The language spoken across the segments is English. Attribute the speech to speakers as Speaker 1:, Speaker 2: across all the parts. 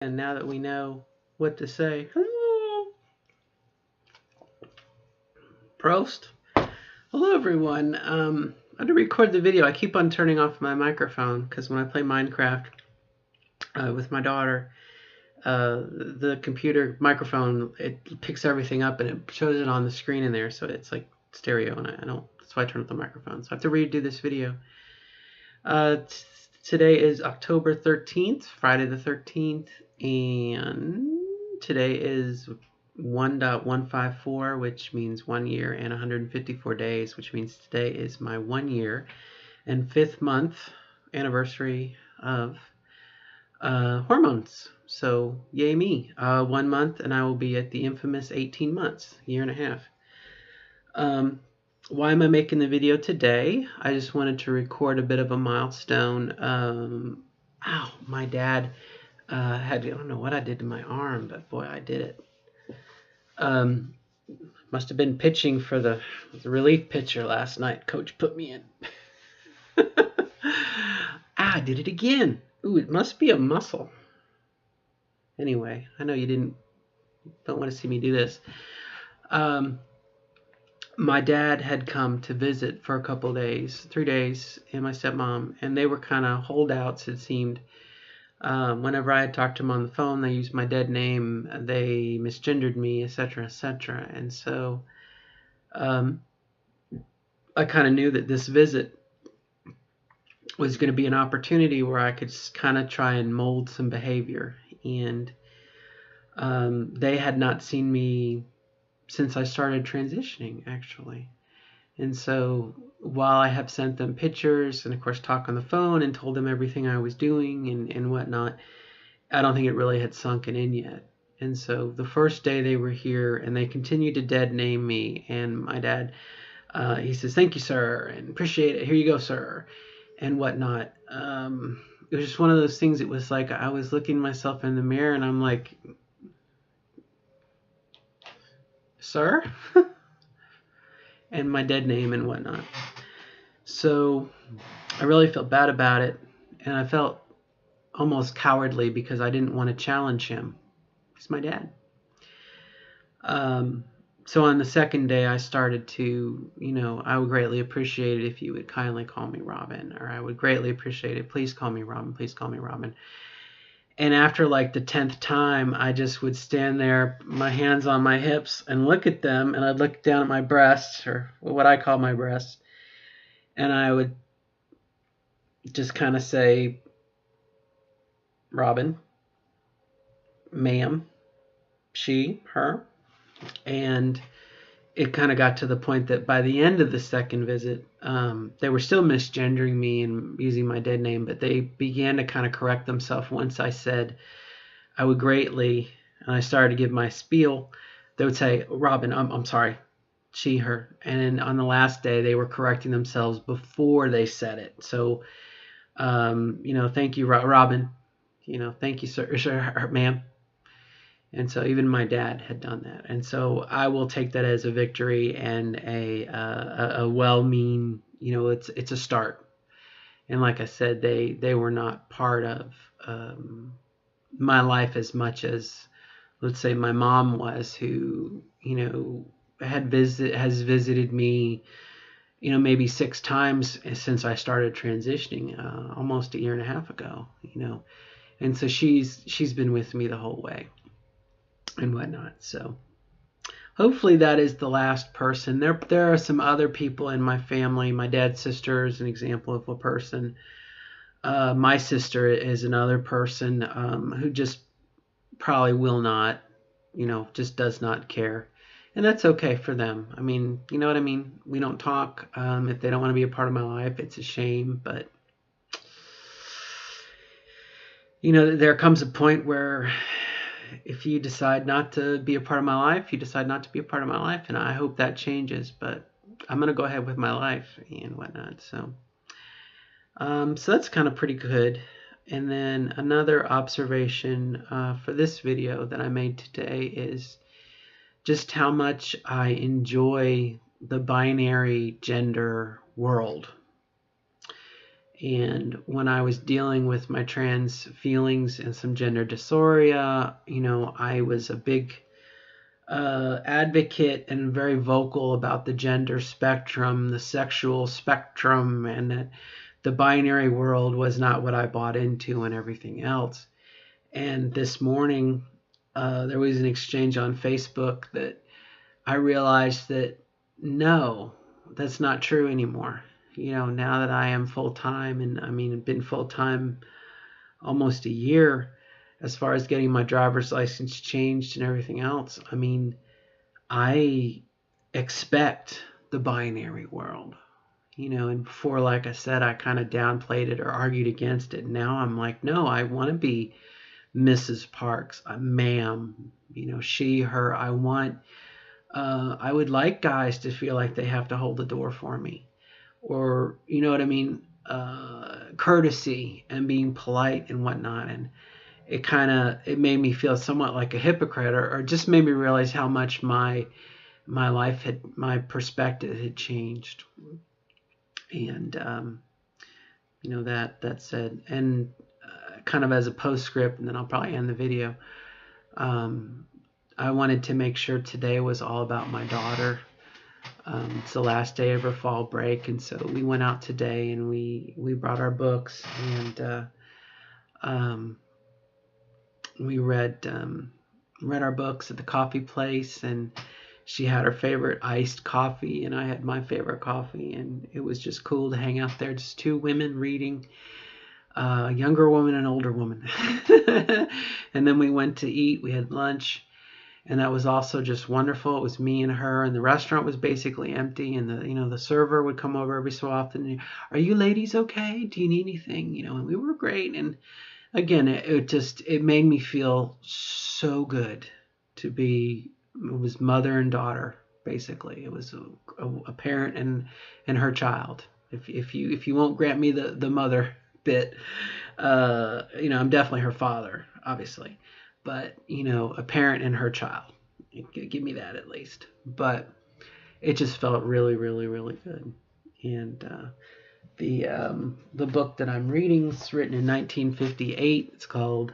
Speaker 1: And now that we know what to say, hello, Prost. Hello, everyone. I had to record the video. I keep on turning off my microphone because when I play Minecraft with my daughter, the computer microphone, it picks everything up and it shows it on the screen in there, so it's like stereo, and I don't. That's why I turned off the microphone. So I have to redo this video. Today is October 13th, Friday the 13th, and today is 1.154, which means 1 year and 154 days, which means today is my 1 year and 5th month anniversary of hormones. So yay me. 1 month and I will be at the infamous 18 months, year and a half. Why am I making the video today? I just wanted to record a bit of a milestone. My dad I don't know what I did to my arm, but boy, I did it. Must have been pitching for the relief pitcher last night. Coach put me in. I did it again. Ooh, it must be a muscle. Anyway, I know you don't want to see me do this. My dad had come to visit for a couple days, 3 days, and my stepmom, and they were kind of holdouts, it seemed. Whenever I had talked to them on the phone, they used my dead name, they misgendered me, etc., etc. And so I kind of knew that this visit was going to be an opportunity where I could kind of try and mold some behavior. And they had not seen me since I started transitioning, actually. And so while I have sent them pictures and, of course, talked on the phone and told them everything I was doing and whatnot, I don't think it really had sunken in yet. And so the first day they were here and they continued to dead name me. And my dad, he says, "Thank you, sir, and appreciate it. Here you go, sir," and whatnot. It was just one of those things. It was like I was looking myself in the mirror and I'm like, "Sir?" and my dead name and whatnot. So I really felt bad about it, and I felt almost cowardly because I didn't want to challenge him. He's my dad. So on the second day, I started to, I would greatly appreciate it if you would kindly call me Robin, or I would greatly appreciate it. Please call me Robin. Please call me Robin. And after like the 10th time, I just would stand there, my hands on my hips, and look at them, and I'd look down at my breasts, or what I call my breasts, and I would just kind of say, Robin, ma'am, she, her. And it kind of got to the point that by the end of the second visit, they were still misgendering me and using my dead name, but they began to kind of correct themselves once I said I would greatly, and I started to give my spiel. They would say, Robin, I'm sorry, she, her. And then on the last day, they were correcting themselves before they said it. So, thank you, Robin. Thank you, sir, ma'am. And so even my dad had done that. And so I will take that as a victory and a well-mean, it's a start. And like I said, they were not part of my life as much as, let's say, my mom was, who, has visited me, maybe 6 times since I started transitioning, almost a year and a half ago, And so she's been with me the whole way and whatnot. So hopefully that is the last person. There are some other people in my family. My dad's sister is an example of a person. My sister is another person who just probably will not, just does not care. And that's okay for them. I mean, you know what I mean? We don't talk. If they don't want to be a part of my life, it's a shame. But, there comes a point where if you decide not to be a part of my life, you decide not to be a part of my life, and I hope that changes, but I'm going to go ahead with my life and whatnot. So that's kind of pretty good. And then another observation for this video that I made today is just how much I enjoy the binary gender world. And when I was dealing with my trans feelings and some gender dysphoria, I was a big advocate and very vocal about the gender spectrum, the sexual spectrum, and that the binary world was not what I bought into and everything else. And this morning, there was an exchange on Facebook that I realized that no, that's not true anymore. Now that I am full time, and I've been full time almost a year as far as getting my driver's license changed and everything else. I expect the binary world. And before, like I said, I kind of downplayed it or argued against it. Now I'm like, no, I want to be Mrs. Parks, ma'am, she, her. I would like guys to feel like they have to hold the door for me, or you know what I mean, courtesy and being polite and whatnot. And it made me feel somewhat like a hypocrite, or just made me realize how much my my perspective had changed. And that said, and kind of as a postscript, and then I'll probably end the video. I wanted to make sure today was all about my daughter. It's the last day of her fall break, and so we went out today and we brought our books, and we read our books at the coffee place, and she had her favorite iced coffee and I had my favorite coffee, and it was just cool to hang out there, just two women reading, a younger woman and an older woman. And then we went to eat, we had lunch, and that was also just wonderful. It was me and her, and the restaurant was basically empty, and the server would come over every so often. Are you ladies okay? Do you need anything? And we were great. And again, it made me feel so good to be. It was mother and daughter, basically. It was a parent and her child. If you won't grant me the mother bit, I'm definitely her father, obviously. But a parent and her child, give me that at least. But it just felt really, really, really good. And the book that I'm reading is written in 1958. It's called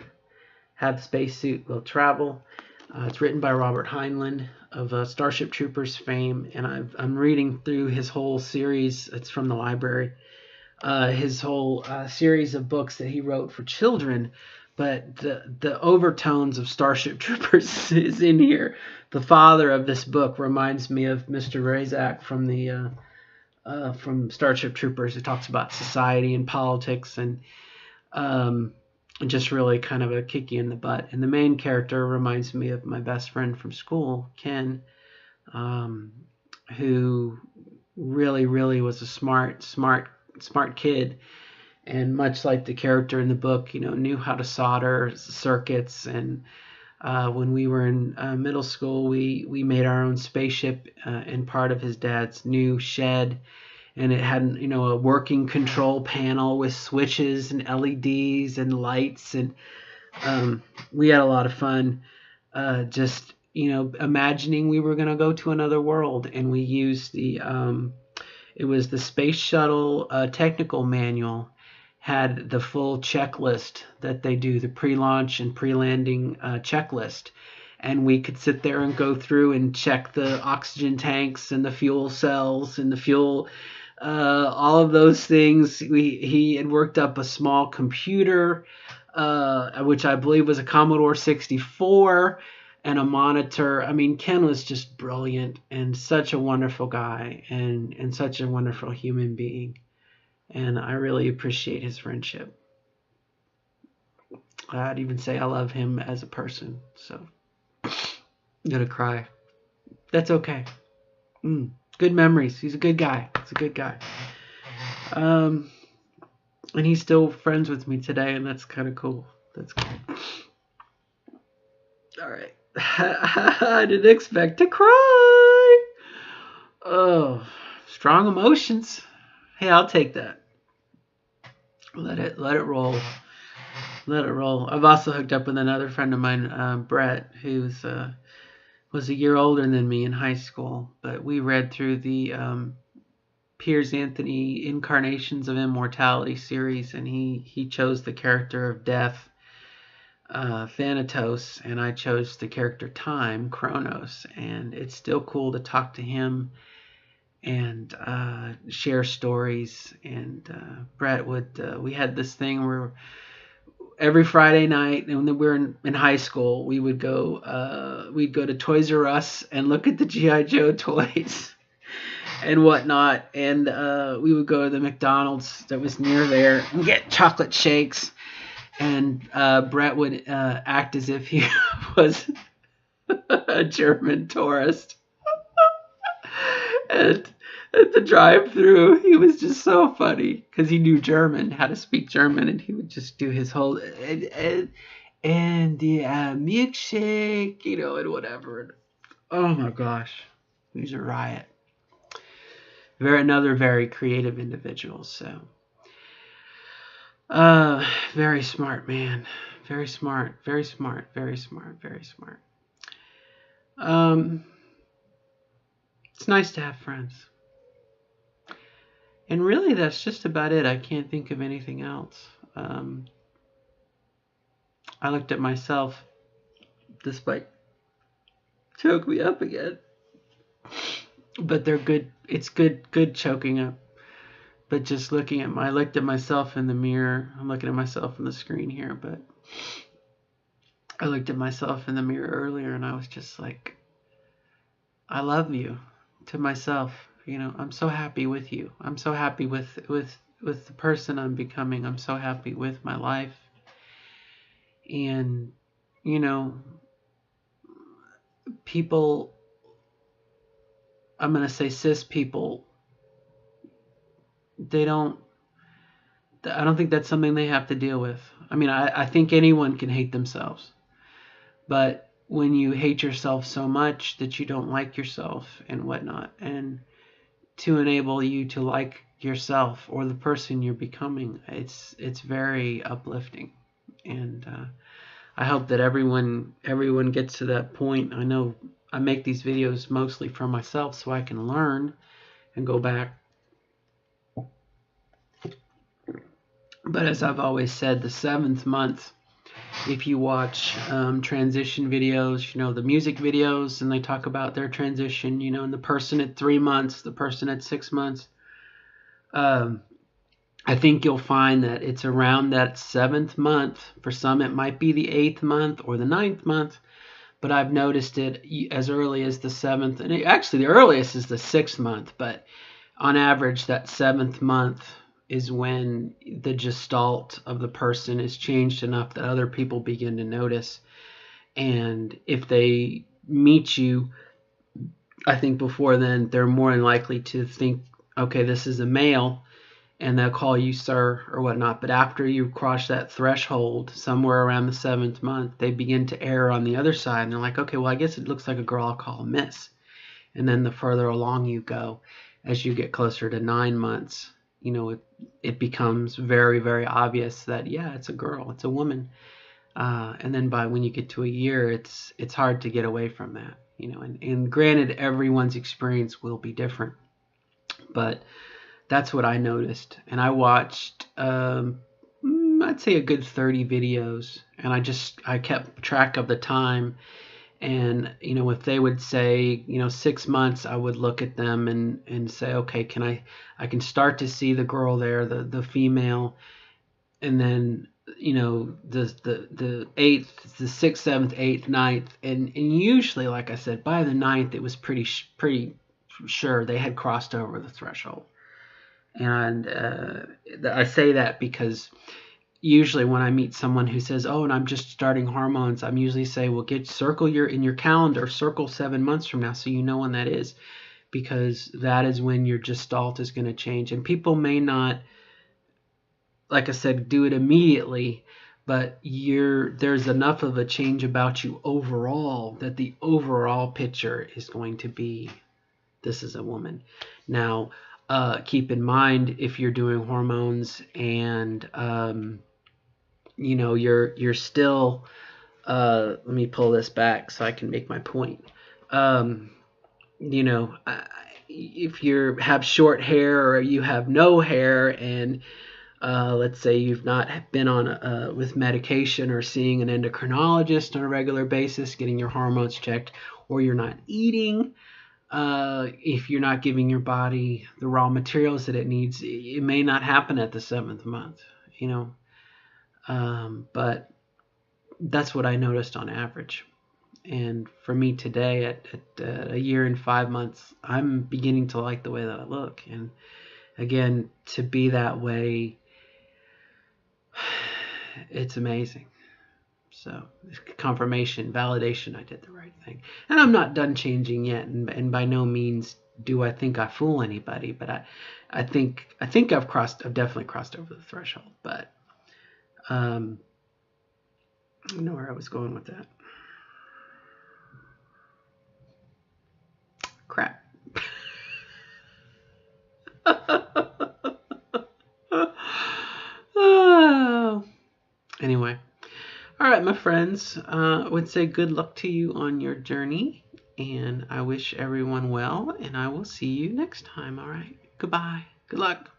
Speaker 1: Have Spacesuit Will Travel. It's written by Robert Heinlein of Starship Troopers fame, and I'm reading through his whole series. It's from the library. His whole series of books that he wrote for children, but the overtones of Starship Troopers is in here. The father of this book reminds me of Mr. Razak from Starship Troopers. It talks about society and politics, and just really kind of a kick you in the butt. And the main character reminds me of my best friend from school, Ken, who really, really was a smart kid. And much like the character in the book, knew how to solder circuits. And when we were in middle school, we made our own spaceship in part of his dad's new shed. And it had, a working control panel with switches and LEDs and lights. And we had a lot of fun just, imagining we were going to go to another world. And we used it was the Space Shuttle technical manual, had the full checklist that they do, the pre-launch and pre-landing checklist. And we could sit there and go through and check the oxygen tanks and the fuel cells and the fuel, all of those things. He had worked up a small computer, which I believe was a Commodore 64, and a monitor. Ken was just brilliant and such a wonderful guy and such a wonderful human being. And I really appreciate his friendship. I'd even say I love him as a person. So I'm gonna cry. That's okay. Good memories. He's a good guy. And he's still friends with me today, and that's kind of cool. That's cool. All right. I didn't expect to cry. Oh, strong emotions. Hey, I'll take that. Let it roll. Let it roll. I've also hooked up with another friend of mine, Brett, who was a year older than me in high school. But we read through the Piers Anthony Incarnations of Immortality series, and he chose the character of Death, Thanatos, and I chose the character Time, Kronos. And it's still cool to talk to him and share stories. And Brett would, we had this thing where every Friday night, and when we were in high school, we'd go to Toys R Us and look at the G.I. Joe toys and whatnot, and we would go to the McDonald's that was near there and get chocolate shakes, and Brett would act as if he was a German tourist. And at the drive-through, he was just so funny because he knew German, how to speak German, and he would just do his whole and the milkshake, and whatever. Oh my gosh, he's a riot. Another very creative individual. So, very smart man, very smart, very smart, very smart, very smart. It's nice to have friends. And really, that's just about it. I can't think of anything else. I looked at myself. This bike choked me up again. But they're good. It's good choking up. But just I looked at myself in the mirror. I'm looking at myself on the screen here, but I looked at myself in the mirror earlier, and I was just like, I love you, to myself. I'm so happy with you. I'm so happy with the person I'm becoming. I'm so happy with my life. And, people, I'm going to say cis people, I don't think that's something they have to deal with. I mean, I think anyone can hate themselves. But when you hate yourself so much that you don't like yourself and whatnot, and to enable you to like yourself or the person you're becoming, it's very uplifting. And I hope that everyone gets to that point. I know I make these videos mostly for myself so I can learn and go back. But as I've always said, the 7th month, if you watch transition videos, the music videos, and they talk about their transition, and the person at 3 months, the person at 6 months, I think you'll find that it's around that 7th month. For some, it might be the 8th month or the 9th month, but I've noticed it as early as the 7th. And actually, the earliest is the 6th month, but on average, that 7th month is when the gestalt of the person is changed enough that other people begin to notice. And if they meet you, I think before then, they're more likely to think, okay, this is a male, and they'll call you sir or whatnot. But after you cross that threshold, somewhere around the 7th month, they begin to err on the other side, and they're like, okay, well, I guess it looks like a girl, I'll call miss. And then the further along you go, as you get closer to 9 months, it becomes very, very obvious that, yeah, it's a girl, it's a woman. And then when you get to a year, it's hard to get away from that, and granted, everyone's experience will be different, but that's what I noticed. And I watched, I'd say a good 30 videos, and I kept track of the time. And, if they would say, 6 months, I would look at them and say, okay, I can start to see the girl there, the female. And then, the 8th, the 6th, 7th, 8th, 9th. And usually, like I said, by the 9th, it was pretty sure they had crossed over the threshold. And I say that because usually when I meet someone who says, oh, and I'm just starting hormones, I'm usually say, well, circle in your calendar, circle 7 months from now so you know when that is, because that is when your gestalt is going to change. And people may not, like I said, do it immediately, but there's enough of a change about you overall that the overall picture is going to be, this is a woman. Now, keep in mind, if you're doing hormones and you're still, let me pull this back so I can make my point. if you have short hair or you have no hair, and let's say you've not been on with medication or seeing an endocrinologist on a regular basis, getting your hormones checked, or you're not eating, if you're not giving your body the raw materials that it needs, it may not happen at the 7th month, you know. But that's what I noticed on average. And for me today, at a year and 5 months, I'm beginning to like the way that I look. And again, to be that way, it's amazing. So confirmation, validation, I did the right thing. And I'm not done changing yet. And by no means do I think I fool anybody. But I think I've definitely crossed over the threshold. But I don't know where I was going with that. Crap. Anyway, all right, my friends. I would say good luck to you on your journey, and I wish everyone well, and I will see you next time. All right, goodbye. Good luck.